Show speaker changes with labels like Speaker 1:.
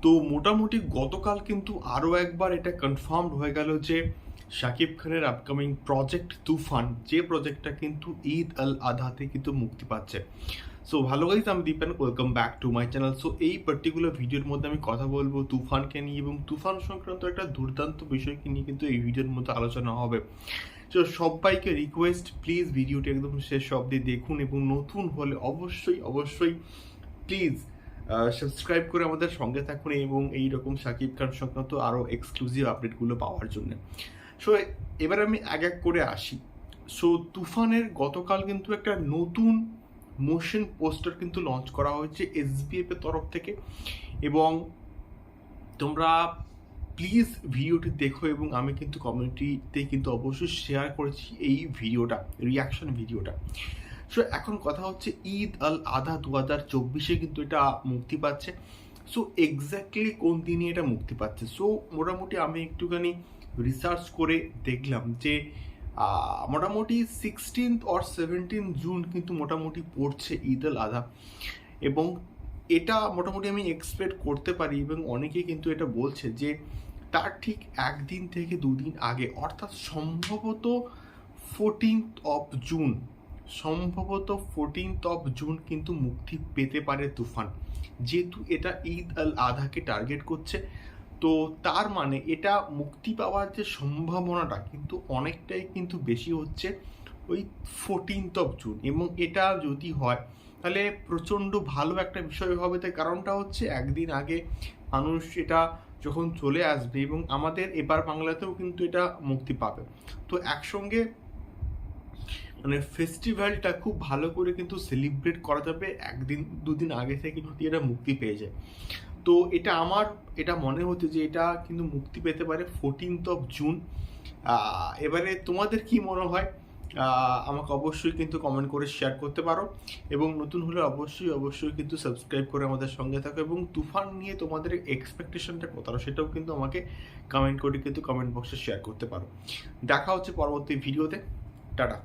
Speaker 1: তো মোটামুটি গতকাল কিন্তু আরও একবার এটা কনফার্মড হয়ে গেল যে শাকিব খানের আপকামিং প্রজেক্ট তুফান, যে প্রজেক্টটা কিন্তু ঈদ আল আধাতে কিন্তু মুক্তি পাচ্ছে। সো ভালো গাইজ, আমি Dipen, welcome back to my channel. So এই পার্টিকুলার ভিডিওর মধ্যে আমি কথা বলবো তুফানকে নিয়ে এবং তুফান সংক্রান্ত একটা দুর্দান্ত বিষয়কে নিয়ে কিন্তু এই ভিডিওর মধ্যে আলোচনা হবে। তো সবাইকে রিকোয়েস্ট, প্লিজ ভিডিওটি একদম শেষ অবধি দেখুন এবং নতুন হলে অবশ্যই অবশ্যই প্লিজ সাবস্ক্রাইব করে আমাদের সঙ্গে থাকুন এবং এইরকম শাকিব খান সংক্রান্ত আরও এক্সক্লুসিভ আপডেটগুলো পাওয়ার জন্য। সো এবার আমি এক এক করে আসি। সো তুফানের গতকাল কিন্তু একটা নতুন মোশন পোস্টার কিন্তু লঞ্চ করা হয়েছে এসবিএফ এর তরফ থেকে, এবং তোমরা প্লিজ ভিডিওটি দেখো এবং আমি কিন্তু কমিউনিটিতে কিন্তু অবশ্যই শেয়ার করেছি এই ভিডিওটা, রিয়াকশন ভিডিওটা। সো এখন কথা হচ্ছে ঈদ আল আধা 2024 কিন্তু এটা মুক্তি পাচ্ছে। সো এক্স্যাক্টলি কোন দিনে এটা মুক্তি পাচ্ছে? সো মোটামুটি আমি একটুখানি রিসার্চ করে দেখলাম যে মোটামুটি 16 or 17 জুন কিন্তু মোটামুটি পড়ছে ঈদ আল আধা, এবং এটা মোটামুটি আমি এক্সপেক্ট করতে পারি এবং অনেকেই কিন্তু এটা বলছে যে তার ঠিক একদিন থেকে দুদিন আগে, অর্থাৎ সম্ভবত 14th of জুন, সম্ভবত 14th of জুন কিন্তু মুক্তি পেতে পারে তুফান, যেহেতু এটা ঈদ আল আধাকে টার্গেট করছে। তো তার মানে এটা মুক্তি পাওয়ার যে সম্ভাবনাটা কিন্তু অনেকটাই কিন্তু বেশি হচ্ছে ওই 14th of জুন, এবং এটা যদি হয় তাহলে প্রচণ্ড ভালো একটা বিষয় হবে। তাই কারণটা হচ্ছে একদিন আগে মানুষ এটা যখন চলে আসবে এবং আমাদের এবার বাংলাতেও কিন্তু এটা মুক্তি পাবে, তো একসঙ্গে মানে ফেস্টিভ্যালটা খুব ভালো করে কিন্তু সেলিব্রেট করা যাবে একদিন দুদিন আগে থেকে যদি এটা মুক্তি পেয়ে যায়। তো এটা মনে হচ্ছে যে এটা কিন্তু মুক্তি পেতে পারে 14th of জুন। এবারে তোমাদের কি মনে হয় আমাকে অবশ্যই কিন্তু কমেন্ট করে শেয়ার করতে পারো, এবং নতুন হলে অবশ্যই অবশ্যই কিন্তু সাবস্ক্রাইব করে আমাদের সঙ্গে থাকো, এবং তুফান নিয়ে তোমাদের এক্সপেকটেশনটা কোথাও সেটাও কিন্তু আমাকে কমেন্ট করে কিন্তু কমেন্ট বক্সে শেয়ার করতে পারো। দেখা হচ্ছে পরবর্তী ভিডিওতে। টাটা।